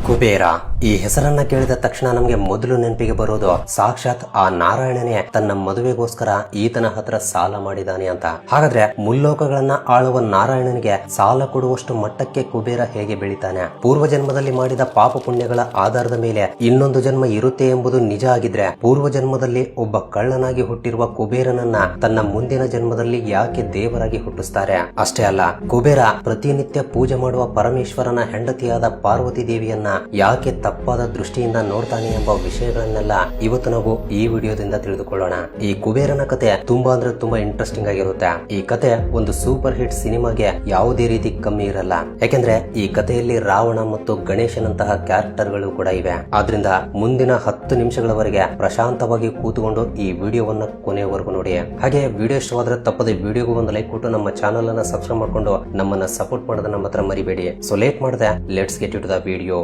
ಕುಬೇರ ಈ ಹೆಸರನ್ನ ಕೇಳಿದ ತಕ್ಷಣ ನಮಗೆ ಮೊದಲು ನೆನಪಿಗೆ ಬರೋದು ಸಾಕ್ಷಾತ್ ಆ ನಾರಾಯಣನೇ ತನ್ನ ಮದುವೆಗೋಸ್ಕರ ಈತನ ಹತ್ರ ಸಾಲ ಮಾಡಿದಾನೆ ಅಂತ. ಹಾಗಾದ್ರೆ ಮುಲ್ಲೋಕಗಳನ್ನ ಆಳುವ ನಾರಾಯಣನಿಗೆ ಸಾಲ ಕೊಡುವಷ್ಟು ಮಟ್ಟಕ್ಕೆ ಕುಬೇರ ಹೇಗೆ ಬೆಳಿತಾನೆ? ಪೂರ್ವ ಜನ್ಮದಲ್ಲಿ ಮಾಡಿದ ಪಾಪ ಪುಣ್ಯಗಳ ಆಧಾರದ ಮೇಲೆ ಇನ್ನೊಂದು ಜನ್ಮ ಇರುತ್ತೆ ಎಂಬುದು ನಿಜ ಆಗಿದ್ರೆ ಪೂರ್ವ ಜನ್ಮದಲ್ಲಿ ಒಬ್ಬ ಕಳ್ಳನಾಗಿ ಹುಟ್ಟಿರುವ ಕುಬೇರನನ್ನ ತನ್ನ ಮುಂದಿನ ಜನ್ಮದಲ್ಲಿ ಯಾಕೆ ದೇವರಾಗಿ ಹುಟ್ಟಿಸ್ತಾರೆ? ಅಷ್ಟೇ ಅಲ್ಲ, ಕುಬೇರ ಪ್ರತಿನಿತ್ಯ ಪೂಜೆ ಮಾಡುವ ಪರಮೇಶ್ವರನ ಹೆಂಡತಿಯಾದ ಪಾರ್ವತಿ ದೇವಿಯನ್ನ ಯಾಕೆ ತಪ್ಪಾದ ದೃಷ್ಟಿಯಿಂದ ನೋಡ್ತಾನೆ ಎಂಬ ವಿಷಯಗಳನ್ನೆಲ್ಲ ಇವತ್ತು ನಾವು ಈ ವಿಡಿಯೋದಿಂದ ತಿಳಿದುಕೊಳ್ಳೋಣ. ಈ ಕುಬೇರನ ಕತೆ ತುಂಬಾ ಅಂದ್ರೆ ತುಂಬಾ ಇಂಟ್ರೆಸ್ಟಿಂಗ್ ಆಗಿರುತ್ತೆ. ಈ ಕತೆ ಒಂದು ಸೂಪರ್ ಹಿಟ್ ಸಿನಿಮಾಗೆ ಯಾವುದೇ ರೀತಿ ಕಮ್ಮಿ ಇರಲ್ಲ. ಯಾಕೆಂದ್ರೆ ಈ ಕಥೆಯಲ್ಲಿ ರಾವಣ ಮತ್ತು ಗಣೇಶನಂತಹ ಕ್ಯಾರೆಕ್ಟರ್ ಗಳು ಕೂಡ ಇವೆ. ಆದ್ರಿಂದ ಮುಂದಿನ 10 ನಿಮಿಷಗಳವರೆಗೆ ಪ್ರಶಾಂತವಾಗಿ ಕೂತುಕೊಂಡು ಈ ವಿಡಿಯೋವನ್ನ ಕೊನೆಯವರೆಗೂ ನೋಡಿ. ಹಾಗೆ ವಿಡಿಯೋ ಇಷ್ಟವಾದ್ರೆ ತಪ್ಪದೆ ವಿಡಿಯೋಗೂ ಒಂದು ಲೈಕ್ ಕೊಟ್ಟು ನಮ್ಮ ಚಾನಲ್ ಅನ್ನ ಸಬ್ಸ್ಕ್ರೈಬ್ ಮಾಡ್ಕೊಂಡು ನಮ್ಮನ್ನ ಸಪೋರ್ಟ್ ಮಾಡೋದನ್ನ ಮಾತ್ರ ಮರಿಬೇಡಿ. ಸೊ ಲೇಟ್ ಮಾಡದೆ let's get it to the video.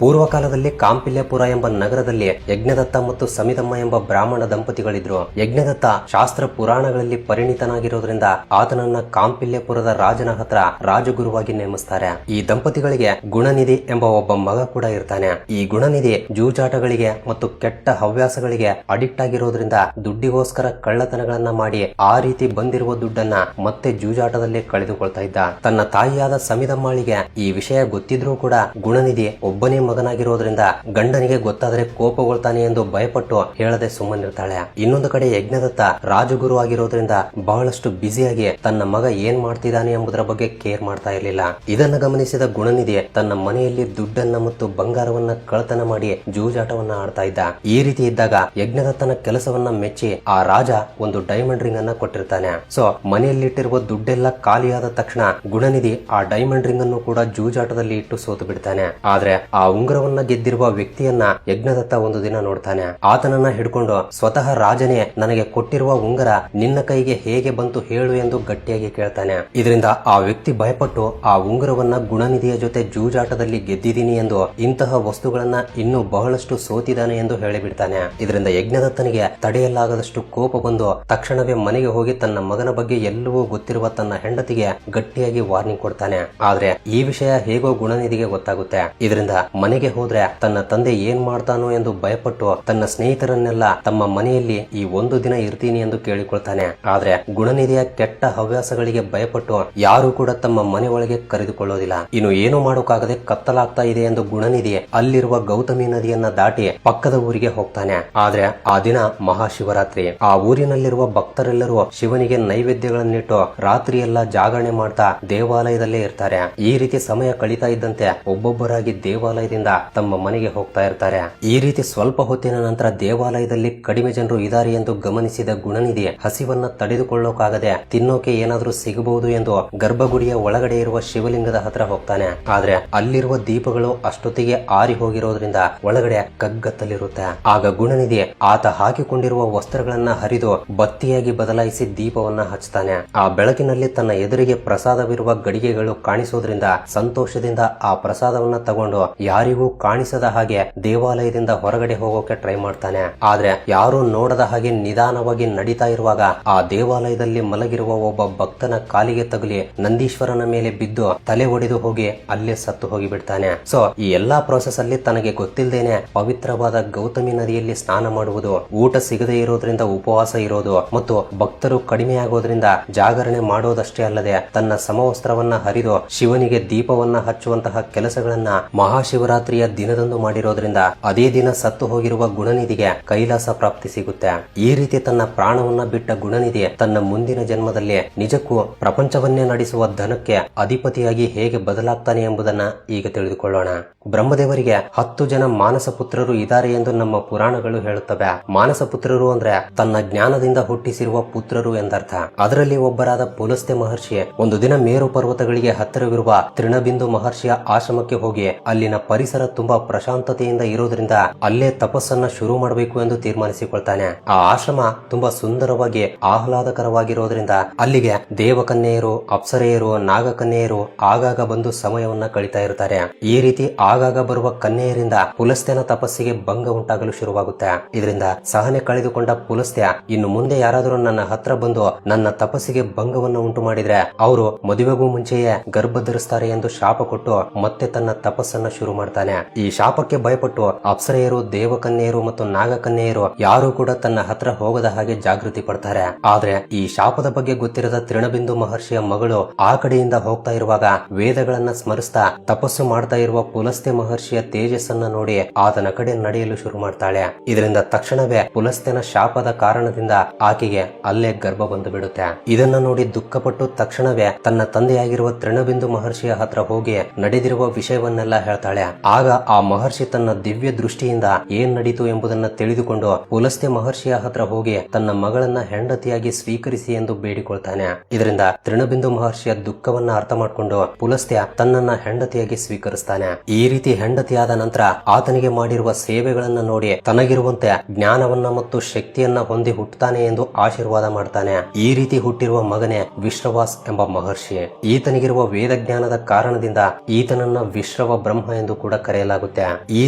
ಪೂರ್ವಕಾಲದಲ್ಲಿ ಕಾಂಪಿಲ್ಯಪುರ ಎಂಬ ನಗರದಲ್ಲಿ ಯಜ್ಞದತ್ತ ಮತ್ತು ಸಮಿತಮ್ಮ ಎಂಬ ಬ್ರಾಹ್ಮಣ ದಂಪತಿಗಳಿದ್ರು. ಯಜ್ಞದತ್ತ ಶಾಸ್ತ್ರ ಪುರಾಣಗಳಲ್ಲಿ ಪರಿಣಿತನಾಗಿರೋದ್ರಿಂದ ಆತನನ್ನ ಕಾಂಪಿಲ್ಯಪುರದ ರಾಜನ ಹತ್ರ ರಾಜಗುರುವಾಗಿ ನೇಮಿಸ್ತಾರೆ. ಈ ದಂಪತಿಗಳಿಗೆ ಗುಣನಿಧಿ ಎಂಬ ಒಬ್ಬ ಮಗ ಕೂಡ ಇರ್ತಾನೆ. ಈ ಗುಣನಿಧಿ ಜೂಜಾಟಗಳಿಗೆ ಮತ್ತು ಕೆಟ್ಟ ಹವ್ಯಾಸಗಳಿಗೆ ಅಡಿಕ್ಟ್ ಆಗಿರೋದ್ರಿಂದ ದುಡ್ಡಿಗೋಸ್ಕರ ಕಳ್ಳತನಗಳನ್ನ ಮಾಡಿ ಆ ರೀತಿ ಬಂದಿರುವ ದುಡ್ಡನ್ನ ಮತ್ತೆ ಜೂಜಾಟದಲ್ಲಿ ಕಳೆದುಕೊಳ್ತಾ ಇದ್ದ. ತನ್ನ ತಾಯಿಯಾದ ಸಮಿತಮ್ಮಳಿಗೆ ಈ ವಿಷಯ ಗೊತ್ತಿದ್ರೂ ಕೂಡ ಗುಣನಿಧಿ ಒಬ್ಬನೇ ಮಗನಾಗಿರೋದ್ರಿಂದ ಗಂಡನಿಗೆ ಗೊತ್ತಾದರೆ ಕೋಪಗೊಳ್ತಾನೆ ಎಂದು ಭಯಪಟ್ಟು ಹೇಳದೆ ಸುಮ್ಮನಿರ್ತಾಳೆ. ಇನ್ನೊಂದು ಕಡೆ ಯಜ್ಞದತ್ತ ರಾಜಗುರು ಆಗಿರೋದ್ರಿಂದ ಬಹಳಷ್ಟು ಬ್ಯುಸಿಯಾಗಿ ತನ್ನ ಮಗ ಏನ್ ಮಾಡ್ತಿದ್ದಾನೆ ಎಂಬುದರ ಬಗ್ಗೆ ಕೇರ್ ಮಾಡ್ತಾ ಇರಲಿಲ್ಲ. ಇದನ್ನ ಗಮನಿಸಿದ ಗುಣನಿಧಿ ತನ್ನ ಮನೆಯಲ್ಲಿ ದುಡ್ಡನ್ನ ಮತ್ತು ಬಂಗಾರವನ್ನ ಕಳ್ಳತನ ಮಾಡಿ ಜೂಜಾಟವನ್ನ ಆಡ್ತಾ ಇದ್ದ. ಈ ರೀತಿ ಇದ್ದಾಗ ಯಜ್ಞದತ್ತನ ಕೆಲಸವನ್ನ ಮೆಚ್ಚಿ ಆ ರಾಜ ಒಂದು ಡೈಮಂಡ್ ರಿಂಗ್ ಅನ್ನ ಕೊಟ್ಟಿರ್ತಾನೆ. ಸೊ ಮನೆಯಲ್ಲಿಟ್ಟಿರುವ ದುಡ್ಡೆಲ್ಲ ಖಾಲಿಯಾದ ತಕ್ಷಣ ಗುಣನಿಧಿ ಆ ಡೈಮಂಡ್ ರಿಂಗ್ ಅನ್ನು ಕೂಡ ಜೂಜಾಟದಲ್ಲಿ ಇಟ್ಟು ಸೋತು ಬಿಡ್ತಾನೆ. ಆದ್ರೆ ಆ ಉಂಗುರವನ್ನ ಗೆದ್ದಿರುವ ವ್ಯಕ್ತಿಯನ್ನ ಯಜ್ಞದತ್ತ ಒಂದು ದಿನ ನೋಡ್ತಾನೆ. ಆತನನ್ನ ಹಿಡ್ಕೊಂಡು ಸ್ವತಃ ರಾಜನೇ ನನಗೆ ಕೊಟ್ಟಿರುವ ಉಂಗುರ ನಿನ್ನ ಕೈಗೆ ಹೇಗೆ ಬಂತು ಹೇಳು ಎಂದು ಗಟ್ಟಿಯಾಗಿ ಕೇಳ್ತಾನೆ. ಇದರಿಂದ ಆ ವ್ಯಕ್ತಿ ಭಯಪಟ್ಟು ಆ ಉಂಗುರವನ್ನ ಗುಣನಿಧಿಯ ಜೊತೆ ಜೂಜಾಟದಲ್ಲಿ ಗೆದ್ದಿದ್ದೀನಿ ಎಂದು, ಇಂತಹ ವಸ್ತುಗಳನ್ನ ಇನ್ನೂ ಬಹಳಷ್ಟು ಸೋತಿದ್ದಾನೆ ಎಂದು ಹೇಳಿಬಿಡ್ತಾನೆ. ಇದರಿಂದ ಯಜ್ಞದತ್ತನಿಗೆ ತಡೆಯಲಾಗದಷ್ಟು ಕೋಪ ಬಂದು ತಕ್ಷಣವೇ ಮನೆಗೆ ಹೋಗಿ ತನ್ನ ಮಗನ ಬಗ್ಗೆ ಎಲ್ಲವೂ ಗೊತ್ತಿರುವ ತನ್ನ ಹೆಂಡತಿಗೆ ಗಟ್ಟಿಯಾಗಿ ವಾರ್ನಿಂಗ್ ಕೊಡ್ತಾನೆ. ಆದ್ರೆ ಈ ವಿಷಯ ಹೇಗೋ ಗುಣನಿಧಿಗೆ ಗೊತ್ತಾಗುತ್ತೆ. ಇದರಿಂದ ಮನೆಗೆ ಹೋದ್ರೆ ತನ್ನ ತಂದೆ ಏನ್ ಮಾಡ್ತಾನೋ ಎಂದು ಭಯಪಟ್ಟು ತನ್ನ ಸ್ನೇಹಿತರನ್ನೆಲ್ಲ ತಮ್ಮ ಮನೆಯಲ್ಲಿ ಈ ಒಂದು ದಿನ ಇರ್ತೀನಿ ಎಂದು ಕೇಳಿಕೊಳ್ತಾನೆ. ಆದ್ರೆ ಗುಣನಿಧಿಯ ಕೆಟ್ಟ ಹವ್ಯಾಸಗಳಿಗೆ ಭಯಪಟ್ಟು ಯಾರು ಕೂಡ ತಮ್ಮ ಮನೆ ಒಳಗೆ ಕರೆದುಕೊಳ್ಳೋದಿಲ್ಲ. ಇನ್ನು ಏನು ಮಾಡೋಕ್ಕಾಗದೆ ಕತ್ತಲಾಗ್ತಾ ಇದೆ ಎಂದು ಗುಣನಿಧಿ ಅಲ್ಲಿರುವ ಗೌತಮಿ ನದಿಯನ್ನ ದಾಟಿ ಪಕ್ಕದ ಊರಿಗೆ ಹೋಗ್ತಾನೆ. ಆದ್ರೆ ಆ ದಿನ ಮಹಾಶಿವರಾತ್ರಿ. ಆ ಊರಿನಲ್ಲಿರುವ ಭಕ್ತರೆಲ್ಲರೂ ಶಿವನಿಗೆ ನೈವೇದ್ಯಗಳನ್ನಿಟ್ಟು ರಾತ್ರಿಯೆಲ್ಲ ಜಾಗರಣೆ ಮಾಡ್ತಾ ದೇವಾಲಯದಲ್ಲೇ ಇರ್ತಾರೆ. ಈ ರೀತಿ ಸಮಯ ಕಳೀತಾ ಇದ್ದಂತೆ ಒಬ್ಬೊಬ್ಬರಾಗಿ ದೇವಾಲಯದಿಂದ ತಮ್ಮ ಮನೆಗೆ ಹೋಗ್ತಾ ಇರ್ತಾರೆ. ಈ ರೀತಿ ಸ್ವಲ್ಪ ಹೊತ್ತಿನ ನಂತರ ದೇವಾಲಯದಲ್ಲಿ ಕಡಿಮೆ ಜನರು ಇದ್ದಾರೆ ಎಂದು ಗಮನಿಸಿದ ಗುಣನಿಧಿ ಹಸಿವನ್ನ ತಡೆದುಕೊಳ್ಳೋಕಾಗದೆ ತಿನ್ನೋಕೆ ಏನಾದ್ರೂ ಸಿಗಬಹುದು ಎಂದು ಗರ್ಭಗುಡಿಯ ಒಳಗಡೆ ಇರುವ ಶಿವಲಿಂಗದ ಹತ್ರ ಹೋಗ್ತಾನೆ. ಆದ್ರೆ ಅಲ್ಲಿರುವ ದೀಪಗಳು ಅಷ್ಟೊತ್ತಿಗೆ ಆರಿ ಹೋಗಿರೋದ್ರಿಂದ ಒಳಗಡೆ ಕಗ್ಗತ್ತಲಿರುತ್ತೆ. ಆಗ ಗುಣನಿಧಿ ಆತ ಹಾಕಿಕೊಂಡಿರುವ ವಸ್ತ್ರಗಳನ್ನ ಹರಿದು ಬತ್ತಿಯಾಗಿ ಬದಲಾಯಿಸಿ ದೀಪವನ್ನ ಹಚ್ತಾನೆ. ಆ ಬೆಳಕಿನಲ್ಲಿ ತನ್ನ ಎದುರಿಗೆ ಪ್ರಸಾದವಿರುವ ಗಡಿಗೆಗಳು ಕಾಣಿಸೋದ್ರಿಂದ ಸಂತೋಷದಿಂದ ಆ ಪ್ರಸಾದವನ್ನ ತಗೊಂಡು ಯಾರಿಗೂ ಕಾಣಿಸದ ಹಾಗೆ ದೇವಾಲಯದಿಂದ ಹೊರಗಡೆ ಹೋಗೋಕೆ ಟ್ರೈ ಮಾಡ್ತಾನೆ. ಆದ್ರೆ ಯಾರು ನೋಡದ ಹಾಗೆ ನಿಧಾನವಾಗಿ ನಡೀತಾ ಇರುವಾಗ ಆ ದೇವಾಲಯದಲ್ಲಿ ಮಲಗಿರುವ ಒಬ್ಬ ಭಕ್ತನ ಕಾಲಿಗೆ ತಗುಲಿ ನಂದೀಶ್ವರನ ಮೇಲೆ ಬಿದ್ದು ತಲೆ ಒಡೆದು ಹೋಗಿ ಅಲ್ಲೇ ಸತ್ತು ಹೋಗಿ ಬಿಡ್ತಾನೆ. ಸೊ ಈ ಎಲ್ಲಾ ಪ್ರೋಸೆಸ್ ಅಲ್ಲಿ ತನಗೆ ಗೊತ್ತಿಲ್ಲದೇನೆ ಪವಿತ್ರವಾದ ಗೌತಮಿ ನದಿಯಲ್ಲಿ ಸ್ನಾನ ಮಾಡುವುದು, ಊಟ ಸಿಗದೆ ಇರೋದ್ರಿಂದ ಉಪವಾಸ ಇರೋದು ಮತ್ತು ಭಕ್ತರು ಕಡಿಮೆ ಆಗೋದ್ರಿಂದ ಜಾಗರಣೆ ಮಾಡೋದಷ್ಟೇ ಅಲ್ಲದೆ ತನ್ನ ಸಮವಸ್ತ್ರವನ್ನ ಹರಿದು ಶಿವನಿಗೆ ದೀಪವನ್ನ ಹಚ್ಚುವಂತಹ ಕೆಲಸಗಳನ್ನ ಮಹಾಶಿವರಾತ್ರಿಯ ದಿನದಂದು ಮಾಡಿರೋದ್ರಿಂದ ಅದೇ ದಿನ ಸತ್ತು ಹೋಗಿರುವ ಗುಣನಿಧಿಗೆ ಕೈಲಾಸ ಪ್ರಾಪ್ತಿ ಸಿಗುತ್ತೆ. ಈ ರೀತಿ ತನ್ನ ಪ್ರಾಣವನ್ನ ಬಿಟ್ಟ ಗುಣನಿಧಿ ತನ್ನ ಮುಂದಿನ ಜನ್ಮದಲ್ಲಿ ನಿಜಕ್ಕೂ ಪ್ರಪಂಚವನ್ನೇ ನಡೆಸುವ ಧನಕ್ಕೆ ಅಧಿಪತಿಯಾಗಿ ಹೇಗೆ ಬದಲಾಗ್ತಾನೆ ಎಂಬುದನ್ನ ಈಗ ತಿಳಿದುಕೊಳ್ಳೋಣ. ಬ್ರಹ್ಮದೇವರಿಗೆ 10 ಜನ ಮಾನಸ ಪುತ್ರರು ಇದ್ದಾರೆ ಎಂದು ನಮ್ಮ ಪುರಾಣಗಳು ಹೇಳುತ್ತವೆ. ಮಾನಸ ಪುತ್ರರು ಅಂದ್ರೆ ತನ್ನ ಜ್ಞಾನದಿಂದ ಹುಟ್ಟಿಸಿರುವ ಪುತ್ರರು ಎಂದರ್ಥ. ಅದರಲ್ಲಿ ಒಬ್ಬರಾದ ಪುಲಸ್ತ್ಯ ಮಹರ್ಷಿ ಒಂದು ದಿನ ಮೇರು ಪರ್ವತಗಳಿಗೆ ಹತ್ತಿರವಿರುವ ತೃಣಬಿಂದು ಮಹರ್ಷಿಯ ಆಶ್ರಮಕ್ಕೆ ಹೋಗಿ ಅಲ್ಲಿನ ಪರಿಸರ ತುಂಬಾ ಪ್ರಶಾಂತತೆಯಿಂದ ಇರೋದ್ರಿಂದ ಅಲ್ಲೇ ತಪಸ್ಸನ್ನ ಶುರು ಮಾಡಬೇಕು ಎಂದು ತೀರ್ಮಾನಿಸಿಕೊಳ್ತಾನೆ. ಆ ಆಶ್ರಮ ತುಂಬಾ ಸುಂದರವಾಗಿ ಆಹ್ಲಾದಕರವಾಗಿರೋದ್ರಿಂದ ಅಲ್ಲಿಗೆ ದೇವಕನ್ಯೆಯರು, ಅಪ್ಸರೆಯರು, ನಾಗಕನ್ಯೆಯರು ಆಗಾಗ ಬಂದು ಸಮಯವನ್ನ ಕಳೀತಾ ಇರ್ತಾರೆ. ಈ ರೀತಿ ಆಗಾಗ ಬರುವ ಕನ್ಯೆಯರಿಂದ ಪುಲಸ್ತ್ಯನ ತಪಸ್ಸಿಗೆ ಭಂಗ ಉಂಟಾಗಲು ಶುರುವಾಗುತ್ತೆ. ಇದರಿಂದ ಸಹನೆ ಕಳೆದುಕೊಂಡ ಪುಲಸ್ತ್ಯ ಇನ್ನು ಮುಂದೆ ಯಾರಾದರೂ ನನ್ನ ಹತ್ರ ಬಂದು ನನ್ನ ತಪಸ್ಸಿಗೆ ಭಂಗವನ್ನು ಉಂಟು ಮಾಡಿದ್ರೆ ಅವರು ಮದುವೆಗೂ ಮುಂಚೆಯೇ ಗರ್ಭ ಧರಿಸ್ತಾರೆ ಎಂದು ಶಾಪ ಕೊಟ್ಟು ಮತ್ತೆ ತನ್ನ ತಪಸ್ಸನ್ನ ಶುರು ಮಾಡ್ತಾನೆ. ಈ ಶಾಪಕ್ಕೆ ಭಯಪಟ್ಟು ಅಪ್ಸರೆಯರು, ದೇವಕನ್ಯೆಯರು ಮತ್ತು ನಾಗಕನ್ಯೆಯರು ಯಾರು ಕೂಡ ತನ್ನ ಹತ್ರ ಹೋಗದ ಹಾಗೆ ಜಾಗೃತಿ ಪಡ್ತಾರೆ. ಆದ್ರೆ ಈ ಶಾಪದ ಬಗ್ಗೆ ಗೊತ್ತಿರದ ತೃಣಬಿಂದು ಮಹರ್ಷಿಯ ಮಗಳು ಆ ಕಡೆಯಿಂದ ಹೋಗ್ತಾ ಇರುವಾಗ ವೇದಗಳನ್ನ ಸ್ಮರಿಸ್ತಾ ತಪಸ್ಸು ಮಾಡ್ತಾ ಇರುವ ಪುಲಸ್ತ್ಯ ಮಹರ್ಷಿಯ ತೇಜಸ್ಸನ್ನ ನೋಡಿ ಆತನ ಕಡೆ ನಡೆಯಲು ಶುರು ಮಾಡ್ತಾಳೆ. ಇದರಿಂದ ತಕ್ಷಣವೇ ಪುಲಸ್ತ್ಯನ ಶಾಪದ ಕಾರಣದಿಂದ ಆಕೆಗೆ ಅಲ್ಲೇ ಗರ್ಭ ಬಂದು ಬಿಡುತ್ತೆ. ಇದನ್ನ ನೋಡಿ ದುಃಖಪಟ್ಟು ತಕ್ಷಣವೇ ತನ್ನ ತಂದೆಯಾಗಿರುವ ತೃಣಬಿಂದು ಮಹರ್ಷಿಯ ಹತ್ರ ಹೋಗಿ ನಡೆದಿರುವ ವಿಷಯವನ್ನೆಲ್ಲ ಹೇಳ್ತಾಳೆ. ಆಗ ಆ ಮಹರ್ಷಿ ತನ್ನ ದಿವ್ಯ ದೃಷ್ಟಿಯಿಂದ ಏನ್ ನಡೀತು ಎಂಬುದನ್ನ ತಿಳಿದುಕೊಂಡು ಪುಲಸ್ತ್ಯ ಮಹರ್ಷಿಯ ಹತ್ರ ಹೋಗಿ ತನ್ನ ಮಗಳನ್ನ ಹೆಂಡತಿಯಾಗಿ ಸ್ವೀಕರಿಸಿ ಎಂದು ಬೇಡಿಕೊಳ್ತಾನೆ. ಇದರಿಂದ ತೃಣಬಿಂದು ಮಹರ್ಷಿಯ ದುಃಖವನ್ನ ಅರ್ಥ ಮಾಡಿಕೊಂಡು ಪುಲಸ್ತ್ಯ ತನ್ನನ್ನ ಹೆಂಡತಿಯಾಗಿ ಸ್ವೀಕರಿಸ್ತಾನೆ. ಈ ರೀತಿ ಹೆಂಡತಿಯಾದ ನಂತರ ಆತನಿಗೆ ಮಾಡಿರುವ ಸೇವೆಗಳನ್ನ ನೋಡಿ ತನಗಿರುವಂತೆ ಜ್ಞಾನವನ್ನ ಮತ್ತು ಶಕ್ತಿಯನ್ನ ಹೊಂದಿ ಹುಟ್ಟುತ್ತಾನೆ ಎಂದು ಆಶೀರ್ವಾದ ಮಾಡ್ತಾನೆ. ಈ ರೀತಿ ಹುಟ್ಟಿರುವ ಮಗನೇ ವಿಶ್ರವಾಸ್ ಎಂಬ ಮಹರ್ಷಿ. ಈತನಿಗಿರುವ ವೇದ ಜ್ಞಾನದ ಕಾರಣದಿಂದ ಈತನನ್ನ ವಿಶ್ರವ ಬ್ರಹ್ಮ ಎಂದು ಕೂಡ ಕರೆಯಲಾಗುತ್ತೆ. ಈ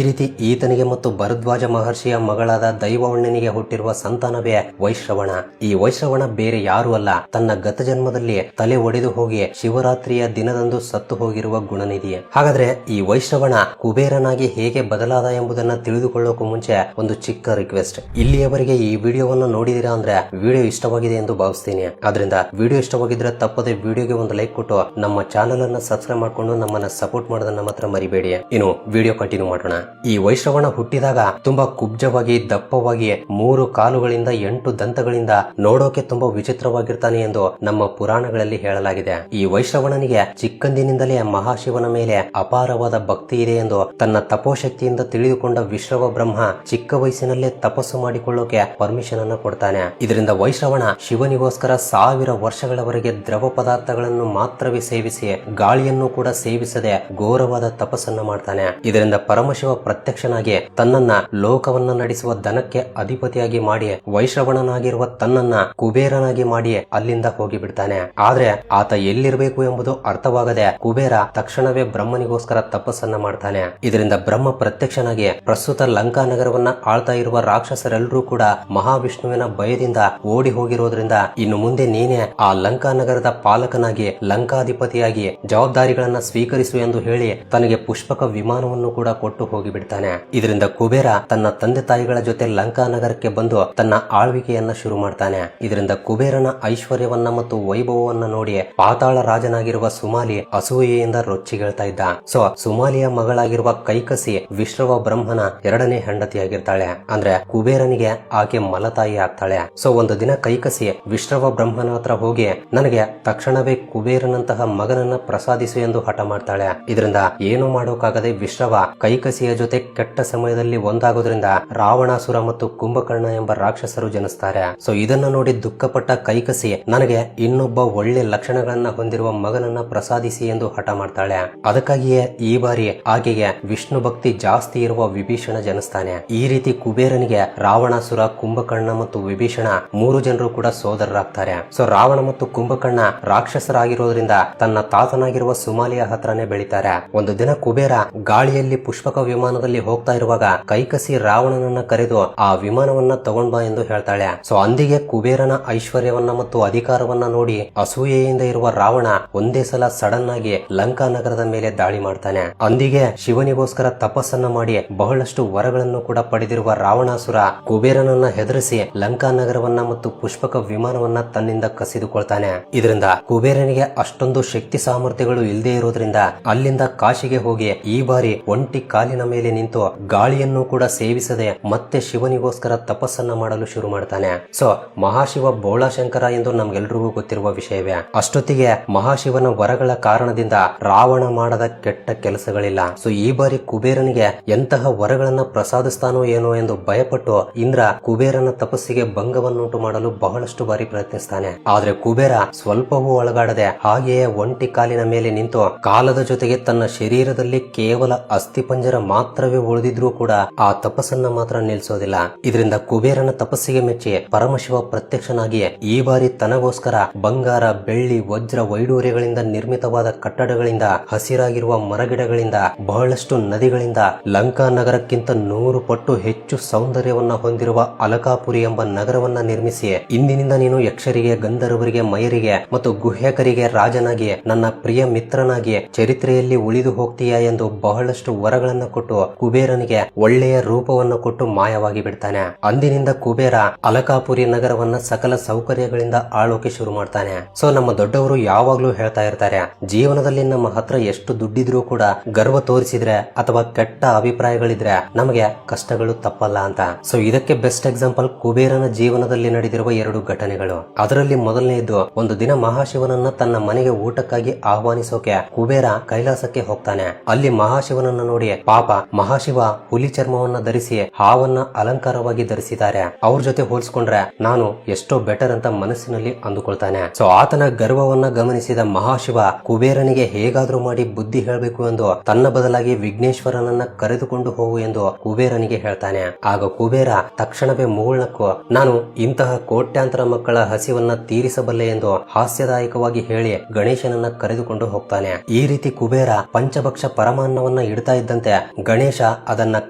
ರೀತಿ ಈತನಿಗೆ ಮತ್ತು ಭರದ್ವಾಜ ಮಹರ್ಷಿಯ ಮಗಳಾದ ದೈವವಣ್ಣನಿಗೆ ಹುಟ್ಟಿರುವ ಸಂತಾನವೇ ವೈಶ್ರವಣ. ಈ ವೈಶ್ರವಣ ಬೇರೆ ಯಾರು ಅಲ್ಲ, ತನ್ನ ಗತ ಜನ್ಮದಲ್ಲಿ ತಲೆ ಒಡೆದು ಹೋಗಿ ಶಿವರಾತ್ರಿಯ ದಿನದಂದು ಸತ್ತು ಹೋಗಿರುವ ಗುಣನಿಧಿ. ಹಾಗಾದ್ರೆ ಈ ವೈಶ್ರವಣ ಕುಬೇರನಾಗಿ ಹೇಗೆ ಬದಲಾದ ಎಂಬುದನ್ನ ತಿಳಿದುಕೊಳ್ಳೋಕು ಮುಂಚೆ ಒಂದು ಚಿಕ್ಕ ರಿಕ್ವೆಸ್ಟ್. ಇಲ್ಲಿಯವರೆಗೆ ಈ ವಿಡಿಯೋವನ್ನು ನೋಡಿದಿರಾ ಅಂದ್ರೆ ವಿಡಿಯೋ ಇಷ್ಟವಾಗಿದೆ ಎಂದು ಭಾವಿಸ್ತೀನಿ. ಆದ್ರಿಂದ ವಿಡಿಯೋ ಇಷ್ಟವಾಗಿದ್ರೆ ತಪ್ಪದೆ ವಿಡಿಯೋಗೆ ಒಂದು ಲೈಕ್ ಕೊಟ್ಟು ನಮ್ಮ ಚಾನೆಲ್ ಅನ್ನ ಸಬ್ಸ್ಕ್ರೈಬ್ ಮಾಡ್ಕೊಂಡು ನಮ್ಮನ್ನ ಸಪೋರ್ಟ್ ಮಾಡೋದನ್ನ ಮಾತ್ರ ಮರಿಬೇಡಿ. ಇನ್ನು ವಿಡಿಯೋ ಕಂಟಿನ್ಯೂ ಮಾಡೋಣ. ಈ ವೈಶ್ರವಣ ಹುಟ್ಟಿದಾಗ ತುಂಬಾ ಕುಬ್ಜವಾಗಿ, ದಪ್ಪವಾಗಿ, 3 ಕಾಲುಗಳಿಂದ 8 ದಂತಗಳಿಂದ ನೋಡೋಕೆ ತುಂಬಾ ವಿಚಿತ್ರವಾಗಿರ್ತಾನೆ ಎಂದು ನಮ್ಮ ಪುರಾಣಗಳಲ್ಲಿ ಹೇಳಲಾಗಿದೆ. ಈ ವೈಶ್ರವಣನಿಗೆ ಚಿಕ್ಕಂದಿನಿಂದಲೇ ಮಹಾಶಿವನ ಮೇಲೆ ಅಪಾರವಾದ ಭಕ್ತಿ ಇದೆ ಎಂದು ತನ್ನ ತಪೋಶಕ್ತಿಯಿಂದ ತಿಳಿದುಕೊಂಡ ವಿಶ್ರವ ಬ್ರಹ್ಮ ಚಿಕ್ಕ ವಯಸ್ಸಿನಲ್ಲೇ ತಪಸ್ಸು ಮಾಡಿಕೊಳ್ಳೋಕೆ ಪರ್ಮಿಷನ್ ಅನ್ನು ಕೊಡ್ತಾನೆ. ಇದರಿಂದ ವೈಶ್ರವಣ ಶಿವನಿಗೋಸ್ಕರ 1000 ವರ್ಷಗಳವರೆಗೆ ದ್ರವ ಪದಾರ್ಥಗಳನ್ನು ಮಾತ್ರವೇ ಸೇವಿಸಿ ಗಾಳಿಯನ್ನು ಕೂಡ ಸೇವಿಸದೆ ಘೋರವಾದ ತಪಸ್ಸನ್ನು ಮಾಡ್ತಾನೆ. ಇದರಿಂದ ಪರಮಶಿವ ಪ್ರತ್ಯಕ್ಷನಾಗಿ ತನ್ನನ್ನ ಲೋಕವನ್ನ ನಡೆಸುವ ದನಕ್ಕೆ ಅಧಿಪತಿಯಾಗಿ ಮಾಡಿ ವೈಶ್ರವಣನಾಗಿರುವ ತನ್ನನ್ನ ಕುಬೇರನಾಗಿ ಮಾಡಿ ಅಲ್ಲಿಂದ ಹೋಗಿ ಬಿಡ್ತಾನೆ. ಆದ್ರೆ ಆತ ಎಲ್ಲಿರಬೇಕು ಎಂಬುದು ಅರ್ಥವಾಗದೆ ಕುಬೇರ ತಕ್ಷಣವೇ ಬ್ರಹ್ಮನಿಗೋಸ್ಕರ ತಪಸ್ಸನ್ನ ಮಾಡ್ತಾನೆ. ಇದರಿಂದ ಬ್ರಹ್ಮ ಪ್ರತ್ಯಕ್ಷನಾಗಿ ಪ್ರಸ್ತುತ ಲಂಕಾ ನಗರವನ್ನ ಆಳ್ತಾ ಇರುವ ರಾಕ್ಷಸರೆಲ್ಲರೂ ಕೂಡ ಮಹಾವಿಷ್ಣುವಿನ ಭಯದಿಂದ ಓಡಿ ಹೋಗಿರೋದ್ರಿಂದ ಇನ್ನು ಮುಂದೆ ನೀನೇ ಆ ಲಂಕಾ ನಗರದ ಪಾಲಕನಾಗಿ ಲಂಕಾಧಿಪತಿಯಾಗಿ ಜವಾಬ್ದಾರಿಗಳನ್ನ ಸ್ವೀಕರಿಸು ಎಂದು ಹೇಳಿ ತನಗೆ ಪುಷ್ಪಕ ವಿಮಾನವನ್ನು ಕೂಡ ಕೊಟ್ಟು ಹೋಗಿಬಿಡ್ತಾನೆ. ಇದರಿಂದ ಕುಬೇರ ತನ್ನ ತಂದೆ ತಾಯಿಗಳ ಜೊತೆ ಲಂಕಾ ನಗರಕ್ಕೆ ಬಂದು ತನ್ನ ಆಳ್ವಿಕೆಯನ್ನ ಶುರು ಮಾಡ್ತಾನೆ. ಇದರಿಂದ ಕುಬೇರನ ಐಶ್ವರ್ಯವನ್ನ ಮತ್ತು ವೈಭವವನ್ನ ನೋಡಿ ಪಾತಾಳ ರಾಜನಾಗಿರುವ ಸುಮಾಲಿ ಅಸೂಯೆಯಿಂದ ರೊಚ್ಚಿಗೇಳ್ತಾ ಇದ್ದ. ಸೊ ಸುಮಾಲಿಯ ಮಗಳಾಗಿರುವ ಕೈಕಸಿ ವಿಶ್ರವ ಬ್ರಹ್ಮನ 2ನೇ ಹೆಂಡತಿಯಾಗಿರ್ತಾಳೆ. ಅಂದ್ರೆ ಕುಬೇರನಿಗೆ ಆಕೆ ಮಲತಾಯಿ ಆಗ್ತಾಳೆ. ಸೊ ಒಂದು ದಿನ ಕೈಕಸಿ ವಿಶ್ರವ ಬ್ರಹ್ಮನ ಹತ್ರ ಹೋಗಿ ನನಗೆ ತಕ್ಷಣವೇ ಕುಬೇರನಂತಹ ಮಗನನ್ನ ಪ್ರಸಾದಿಸು ಎಂದು ಹಠ ಮಾಡ್ತಾಳೆ. ಇದರಿಂದ ಏನು ಮಾಡೋಕಾಗದೆ ವಿಶ್ರವ ಕೈಕಸಿಯ ಜೊತೆ ಕೆಟ್ಟ ಸಮಯದಲ್ಲಿ ಒಂದಾಗೋದ್ರಿಂದ ರಾವಣಾಸುರ ಮತ್ತು ಕುಂಭಕರ್ಣ ಎಂಬ ರಾಕ್ಷಸರು ಜನಿಸ್ತಾರೆ. ಸೊ ಇದನ್ನ ನೋಡಿ ದುಃಖಪಟ್ಟ ಕೈಕಸಿ ನನಗೆ ಇನ್ನೊಬ್ಬ ಒಳ್ಳೆ ಲಕ್ಷಣಗಳನ್ನ ಹೊಂದಿರುವ ಮಗನನ್ನ ಪ್ರಸಾದಿಸಿ ಎಂದು ಹಠ ಮಾಡ್ತಾಳೆ. ಅದಕ್ಕಾಗಿಯೇ ಈ ಬಾರಿ ಆಕೆಗೆ ವಿಷ್ಣು ಭಕ್ತಿ ಜಾಸ್ತಿ ಇರುವ ವಿಭೀಷಣ ಜನಿಸ್ತಾನೆ. ಈ ರೀತಿ ಕುಬೇರನಿಗೆ ರಾವಣಾಸುರ, ಕುಂಭಕರ್ಣ ಮತ್ತು ವಿಭೀಷಣ 3 ಜನರು ಕೂಡ ಸೋದರರಾಗ್ತಾರೆ. ಸೊ ರಾವಣ ಮತ್ತು ಕುಂಭಕರ್ಣ ರಾಕ್ಷಸರಾಗಿರೋದ್ರಿಂದ ತನ್ನ ತಾತನಾಗಿರುವ ಸುಮಾಲಿಯ ಹತ್ರನೇ ಬೆಳಿತಾರೆ. ಒಂದು ದಿನ ಕುಬೇರ ಗಾಳಿಯಲ್ಲಿ ಪುಷ್ಪಕ ವಿಮಾನದಲ್ಲಿ ಹೋಗ್ತಾ ಇರುವಾಗ ಕೈಕಸಿ ರಾವಣನನ್ನ ಕರೆದು ಆ ವಿಮಾನವನ್ನ ತಗೊಂಡ್ ಬಾ ಎಂದು ಹೇಳ್ತಾಳೆ. ಸೊ ಅಂದಿಗೆ ಕುಬೇರನ ಐಶ್ವರ್ಯವನ್ನ ಮತ್ತು ಅಧಿಕಾರವನ್ನ ನೋಡಿ ಅಸೂಯೆಯಿಂದ ಇರುವ ರಾವಣ ಒಂದೇ ಸಲ ಸಡನ್ ಆಗಿ ಲಂಕಾ ನಗರದ ಮೇಲೆ ದಾಳಿ ಮಾಡ್ತಾನೆ. ಅಂದಿಗೆ ಶಿವನಿಗೋಸ್ಕರ ತಪಸ್ಸನ್ನ ಮಾಡಿ ಬಹಳಷ್ಟು ವರಗಳನ್ನು ಕೂಡ ಪಡೆದಿರುವ ರಾವಣಾಸುರ ಕುಬೇರನನ್ನ ಹೆದರಿಸಿ ಲಂಕಾ ನಗರವನ್ನ ಮತ್ತು ಪುಷ್ಪಕ ವಿಮಾನವನ್ನ ತನ್ನಿಂದ ಕಸಿದುಕೊಳ್ತಾನೆ. ಇದರಿಂದ ಕುಬೇರನಿಗೆ ಅಷ್ಟೊಂದು ಶಕ್ತಿ ಸಾಮರ್ಥ್ಯಗಳು ಇಲ್ಲದೆ ಇರೋದ್ರಿಂದ ಅಲ್ಲಿಂದ ಕಾಶಿಗೆ ಹೋಗಿ ಈ ಬಾರಿ ಒಂಟಿ ಕಾಲಿನ ಮೇಲೆ ನಿಂತು ಗಾಳಿಯನ್ನು ಕೂಡ ಸೇವಿಸದೆ ಮತ್ತೆ ಶಿವನಿಗೋಸ್ಕರ ತಪಸ್ಸನ್ನ ಮಾಡಲು ಶುರು ಮಾಡ್ತಾನೆ. ಸೊ ಮಹಾಶಿವ ಬೋಳಾಶಂಕರ ಎಂದು ನಮ್ಗೆಲ್ರಿಗೂ ಗೊತ್ತಿರುವ ವಿಷಯವೇ. ಅಷ್ಟೊತ್ತಿಗೆ ಮಹಾಶಿವನ ವರಗಳ ಕಾರಣದಿಂದ ರಾವಣ ಮಾಡದ ಕೆಟ್ಟ ಕೆಲಸಗಳಿಲ್ಲ. ಸೊ ಈ ಬಾರಿ ಕುಬೇರನಿಗೆ ಎಂತಹ ವರಗಳನ್ನ ಪ್ರಸಾದಿಸ್ತಾನೋ ಏನೋ ಎಂದು ಭಯಪಟ್ಟು ಇಂದ್ರ ಕುಬೇರನ ತಪಸ್ಸಿಗೆ ಭಂಗವನ್ನುಂಟು ಮಾಡಲು ಬಹಳಷ್ಟು ಬಾರಿ ಪ್ರಯತ್ನಿಸ್ತಾನೆ. ಆದ್ರೆ ಕುಬೇರ ಸ್ವಲ್ಪವೂ ಒಳಗಾಡದೆ ಹಾಗೆಯೇ ಒಂಟಿ ಕಾಲಿನ ಮೇಲೆ ನಿಂತು ಕಾಲದ ಜೊತೆಗೆ ತನ್ನ ಶರೀರದಲ್ಲಿ ಕೇವಲ ಕೇವಲ ಅಸ್ಥಿಪಂಜರ ಮಾತ್ರವೇ ಉಳಿದಿದ್ರೂ ಕೂಡ ಆ ತಪಸ್ಸನ್ನ ಮಾತ್ರ ನಿಲ್ಲಿಸೋದಿಲ್ಲ. ಇದರಿಂದ ಕುಬೇರನ ತಪಸ್ಸಿಗೆ ಮೆಚ್ಚಿ ಪರಮಶಿವ ಪ್ರತ್ಯಕ್ಷನಾಗಿ ಈ ಬಾರಿ ತನಗೋಸ್ಕರ ಬಂಗಾರ, ಬೆಳ್ಳಿ, ವಜ್ರ, ವೈಡೂರ್ಯಗಳಿಂದ ನಿರ್ಮಿತವಾದ ಕಟ್ಟಡಗಳಿಂದ, ಹಸಿರಾಗಿರುವ ಮರಗಿಡಗಳಿಂದ, ಬಹಳಷ್ಟು ನದಿಗಳಿಂದ, ಲಂಕಾ ನಗರಕ್ಕಿಂತ 100 ಪಟ್ಟು ಹೆಚ್ಚು ಸೌಂದರ್ಯವನ್ನ ಹೊಂದಿರುವ ಅಲಕಾಪುರಿ ಎಂಬ ನಗರವನ್ನ ನಿರ್ಮಿಸಿ, ಇಂದಿನಿಂದ ನೀನು ಯಕ್ಷರಿಗೆ, ಗಂಧರ್ವರಿಗೆ, ಮಯರಿಗೆ ಮತ್ತು ಗುಹ್ಯಕರಿಗೆ ರಾಜನಾಗಿ, ನನ್ನ ಪ್ರಿಯ ಮಿತ್ರನಾಗಿ ಚರಿತ್ರೆಯಲ್ಲಿ ಉಳಿದು ಹೋಗ್ತೀಯಾ ಎಂದು ಬಹಳಷ್ಟು ವರಗಳನ್ನ ಕೊಟ್ಟು ಕುಬೇರನಿಗೆ ಒಳ್ಳೆಯ ರೂಪವನ್ನು ಕೊಟ್ಟು ಮಾಯವಾಗಿ ಬಿಡ್ತಾನೆ. ಅಂದಿನಿಂದ ಕುಬೇರ ಅಲಕಾಪುರಿ ನಗರವನ್ನ ಸಕಲ ಸೌಕರ್ಯಗಳಿಂದ ಆಳೋಕೆ ಶುರು ಮಾಡ್ತಾನೆ. ಸೊ ನಮ್ಮ ದೊಡ್ಡವರು ಯಾವಾಗ್ಲೂ ಹೇಳ್ತಾ ಇರ್ತಾರೆ, ಜೀವನದಲ್ಲಿ ನಮ್ಮ ಹತ್ರ ಎಷ್ಟು ದುಡ್ಡಿದ್ರೂ ಕೂಡ ಗರ್ವ ತೋರಿಸಿದ್ರೆ ಅಥವಾ ಕೆಟ್ಟ ಅಭಿಪ್ರಾಯಗಳಿದ್ರೆ ನಮಗೆ ಕಷ್ಟಗಳು ತಪ್ಪಲ್ಲ ಅಂತ. ಸೊ ಇದಕ್ಕೆ ಬೆಸ್ಟ್ ಎಕ್ಸಾಂಪಲ್ ಕುಬೇರನ ಜೀವನದಲ್ಲಿ ನಡೆದಿರುವ 2 ಘಟನೆಗಳು. ಅದರಲ್ಲಿ ಮೊದಲನೆಯದು, ಒಂದು ದಿನ ಮಹಾಶಿವನನ್ನ ತನ್ನ ಮನೆಗೆ ಊಟಕ್ಕಾಗಿ ಆಹ್ವಾನಿಸೋಕೆ ಕುಬೇರ ಕೈಲಾಸಕ್ಕೆ ಹೋಗ್ತಾನೆ. ಅಲ್ಲಿ ಮಹಾಶಿವನನ್ನ ನೋಡಿ ಪಾಪ ಮಹಾಶಿವ ಹುಲಿ ಚರ್ಮವನ್ನ ಧರಿಸಿ ಹಾವನ್ನ ಅಲಂಕಾರವಾಗಿ ಧರಿಸಿದ್ದಾರೆ, ಅವ್ರ ಜೊತೆ ಹೋಲಿಸ್ಕೊಂಡ್ರೆ ನಾನು ಎಷ್ಟೋ ಬೆಟರ್ ಅಂತ ಮನಸ್ಸಿನಲ್ಲಿ ಅಂದುಕೊಳ್ತಾನೆ. ಸೊ ಆತನ ಗರ್ವವನ್ನ ಗಮನಿಸಿದ ಮಹಾಶಿವ ಕುಬೇರನಿಗೆ ಹೇಗಾದ್ರೂ ಮಾಡಿ ಬುದ್ಧಿ ಹೇಳಬೇಕು ಎಂದು ತನ್ನ ಬದಲಾಗಿ ವಿಘ್ನೇಶ್ವರನನ್ನ ಕರೆದುಕೊಂಡು ಹೋಗು ಎಂದು ಕುಬೇರನಿಗೆ ಹೇಳ್ತಾನೆ. ಆಗ ಕುಬೇರ ತಕ್ಷಣವೇ ಮುಗುಳ್ನಕ್ಕು ನಾನು ಇಂತಹ ಕೋಟ್ಯಾಂತರ ಮಕ್ಕಳ ಹಸಿವನ್ನ ತೀರಿಸಬಲ್ಲೆ ಎಂದು ಹಾಸ್ಯದಾಯಕವಾಗಿ ಹೇಳಿ ಗಣೇಶನನ್ನ ಕರೆದುಕೊಂಡು ಹೋಗ್ತಾನೆ. ಈ ರೀತಿ ಕುಬೇರ ಪಂಚಭಕ್ಷ ಪರಮಾನ್ನವನ್ನ ಇಡ್ತಾ ಇದ್ದಂತೆ ಗಣೇಶ ಅದನ್ನ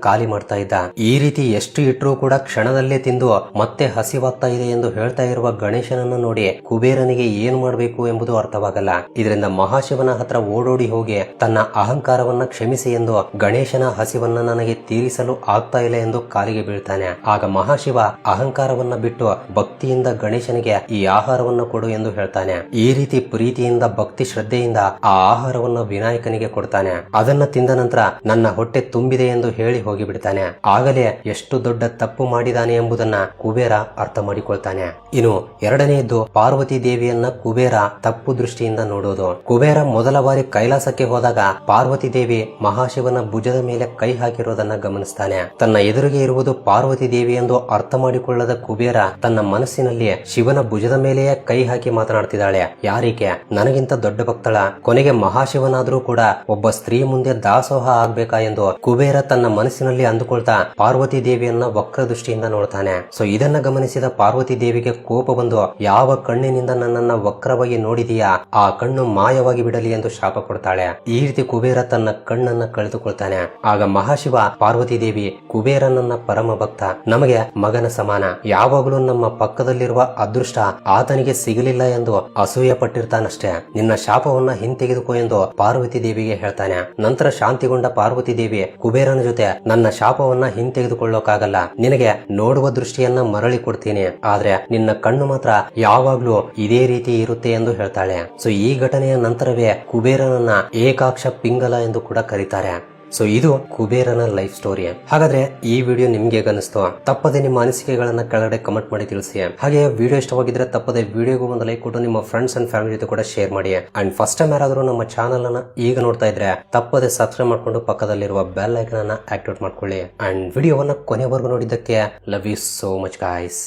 ಖಾಲಿ ಮಾಡ್ತಾ ಇದ್ದ. ಈ ರೀತಿ ಎಷ್ಟು ಇಟ್ಟರೂ ಕೂಡ ಕ್ಷಣದಲ್ಲೇ ತಿಂದು ಮತ್ತೆ ಹಸಿವಾಗ್ತಾ ಇದೆ ಎಂದು ಹೇಳ್ತಾ ಇರುವ ಗಣೇಶನನ್ನ ನೋಡಿ ಕುಬೇರನಿಗೆ ಏನ್ ಮಾಡಬೇಕು ಎಂಬುದು ಅರ್ಥವಾಗಲ್ಲ. ಇದರಿಂದ ಮಹಾಶಿವನ ಹತ್ರ ಓಡೋಡಿ ಹೋಗಿ ತನ್ನ ಅಹಂಕಾರವನ್ನ ಕ್ಷಮಿಸಿ ಎಂದು ಗಣೇಶನ ಹಸಿವನ್ನ ನನಗೆ ತೀರಿಸಲು ಆಗ್ತಾ ಇಲ್ಲ ಎಂದು ಕಾಲಿಗೆ ಬೀಳ್ತಾನೆ. ಆಗ ಮಹಾಶಿವ ಅಹಂಕಾರವನ್ನ ಬಿಟ್ಟು ಭಕ್ತಿಯಿಂದ ಗಣೇಶನಿಗೆ ಈ ಆಹಾರವನ್ನು ಕೊಡು ಎಂದು ಹೇಳ್ತಾನೆ. ಈ ರೀತಿ ಪ್ರೀತಿಯಿಂದ ಭಕ್ತಿ ಶ್ರದ್ಧೆಯಿಂದ ಆ ಆಹಾರವನ್ನ ವಿನಾಯಕನಿಗೆ ಕೊಡ್ತಾನೆ. ಅದನ್ನ ತಿಂದ ನಂತರ ನನ್ನ ಹೊಟ್ಟೆ ತುಂಬಿದೆ ಎಂದು ಹೇಳಿ ಹೋಗಿಬಿಡ್ತಾನೆ. ಆಗಲೇ ಎಷ್ಟು ದೊಡ್ಡ ತಪ್ಪು ಮಾಡಿದಾನೆ ಎಂಬುದನ್ನ ಕುಬೇರ ಅರ್ಥ ಮಾಡಿಕೊಳ್ತಾನೆ. ಇನ್ನು ಎರಡನೆಯದ್ದು, ಪಾರ್ವತಿ ದೇವಿಯನ್ನ ಕುಬೇರ ತಪ್ಪು ದೃಷ್ಟಿಯಿಂದ ನೋಡೋದು. ಕುಬೇರ ಮೊದಲ ಬಾರಿ ಕೈಲಾಸಕ್ಕೆ ಹೋದಾಗ ಪಾರ್ವತಿ ದೇವಿ ಮಹಾಶಿವನ ಭುಜದ ಮೇಲೆ ಕೈ ಹಾಕಿರೋದನ್ನ ಗಮನಿಸ್ತಾನೆ. ತನ್ನ ಎದುರಿಗೆ ಇರುವುದು ಪಾರ್ವತಿ ದೇವಿ ಎಂದು ಅರ್ಥ ಮಾಡಿಕೊಳ್ಳದ ಕುಬೇರ ತನ್ನ ಮನಸ್ಸಿನಲ್ಲಿ ಶಿವನ ಭುಜದ ಮೇಲೆಯೇ ಕೈ ಹಾಕಿ ಮಾತನಾಡ್ತಿದ್ದಾಳೆ. ಯಾರಿಗೆ? ನನಗಿಂತ ದೊಡ್ಡ ಭಕ್ತಳ, ಕೊನೆಗೆ ಮಹಾಶಿವನಾದ್ರೂ ಕೂಡ ಒಬ್ಬ ಸ್ತ್ರೀ ಮುಂದೆ ದಾಸೋಹ ಆಗ್ಬೇಕಾ ಎಂದು ಕುಬೇರ ತನ್ನ ಮನಸ್ಸಿನಲ್ಲಿ ಅಂದುಕೊಳ್ತಾ ಪಾರ್ವತಿ ದೇವಿಯನ್ನ ವಕ್ರ ದೃಷ್ಟಿಯಿಂದ ನೋಡ್ತಾನೆ. ಸೊ ಇದನ್ನ ಗಮನಿಸಿದ ಪಾರ್ವತಿ ದೇವಿಗೆ ಕೋಪ ಬಂದು ಯಾವ ಕಣ್ಣಿನಿಂದ ನನ್ನನ್ನ ವಕ್ರವಾಗಿ ನೋಡಿದೀಯಾ ಆ ಕಣ್ಣು ಮಾಯವಾಗಿ ಬಿಡಲಿ ಎಂದು ಶಾಪ ಕೊಡ್ತಾಳೆ. ಈ ರೀತಿ ಕುಬೇರ ತನ್ನ ಕಣ್ಣನ್ನ ಕಳೆದುಕೊಳ್ತಾನೆ. ಆಗ ಮಹಾಶಿವ ಪಾರ್ವತಿ ದೇವಿ, ಕುಬೇರನನ್ನ ಪರಮ ಭಕ್ತ, ನಮಗೆ ಮಗನ ಸಮಾನ, ಯಾವಾಗಲೂ ನಮ್ಮ ಪಕ್ಕದಲ್ಲಿರುವ ಅದೃಷ್ಟ ಆತನಿಗೆ ಸಿಗಲಿಲ್ಲ ಎಂದು ಅಸೂಯೆ ಪಟ್ಟಿರ್ತಾನಷ್ಟೇ. ನಿನ್ನ ಶಾಪವನ್ನ ಹಿಂತೆಗೆದುಕೋ ಎಂದು ಪಾರ್ವತಿ ದೇವಿಗೆ ಹೇಳ್ತಾನೆ. ನಂತರ ಶಾಂತಿಗೊಂಡ ಪಾರ್ವತಿ ದೇವಿ ಕುಬೇರನ ಜೊತೆ, ನನ್ನ ಶಾಪವನ್ನ ಹಿಂತೆಗೆದುಕೊಳ್ಳೋಕಾಗಲ್ಲ, ನಿನಗೆ ನೋಡುವ ದೃಷ್ಟಿಯನ್ನ ಮರಳಿ ಕೊಡ್ತೀನಿ, ಆದ್ರೆ ನಿನ್ನ ಕಣ್ಣು ಮಾತ್ರ ಯಾವಾಗ್ಲೂ ಇದೇ ರೀತಿ ಇರುತ್ತೆ ಎಂದು ಹೇಳ್ತಾಳೆ. ಸೊ ಈ ಘಟನೆಯ ನಂತರವೇ ಕುಬೇರನನ್ನ ಏಕಾಕ್ಷ ಪಿಂಗಲ ಎಂದು ಕೂಡ ಕರೀತಾರೆ. ಸೊ ಇದು ಕುಬೇರನ ಲೈಫ್ ಸ್ಟೋರಿ. ಹಾಗಾದ್ರೆ ಈ ವಿಡಿಯೋ ನಿಮ್ಗೆ ಹೇಗನ್ನಿಸ್ತು? ತಪ್ಪದೆ ನಿಮ್ಮ ಅನಿಸಿಕೆಗಳನ್ನ ಕೆಳಗಡೆ ಕಮೆಂಟ್ ಮಾಡಿ ತಿಳಿಸಿ. ಹಾಗೆ ವಿಡಿಯೋ ಇಷ್ಟವಾಗಿದ್ರೆ ತಪ್ಪದೆ ವಿಡಿಯೋಗೂ ಒಂದು ಲೈಕ್ ಕೊಟ್ಟು ನಿಮ್ಮ ಫ್ರೆಂಡ್ಸ್ ಅಂಡ್ ಫ್ಯಾಮಿಲಿ ಜೊತೆ ಕೂಡ ಶೇರ್ ಮಾಡಿ. ಅಂಡ್ ಫಸ್ಟ್ ಟೈಮ್ ಯಾರಾದ್ರೂ ನಮ್ಮ ಚಾನಲ್ ಅನ್ನ ಈಗ ನೋಡ್ತಾ ಇದ್ರೆ ತಪ್ಪದೆ ಸಬ್ಸ್ಕ್ರೈಬ್ ಮಾಡ್ಕೊಂಡು ಪಕ್ಕದಲ್ಲಿರುವ ಬೆಲ್ ಐಕನ್ ಅನ್ನ ಆಕ್ಟಿವೇಟ್ ಮಾಡ್ಕೊಳ್ಳಿ. ಅಂಡ್ ವಿಡಿಯೋವನ್ನ ಕೊನೆವರೆಗೂ ನೋಡಿದ್ದಕ್ಕೆ love you so much guys.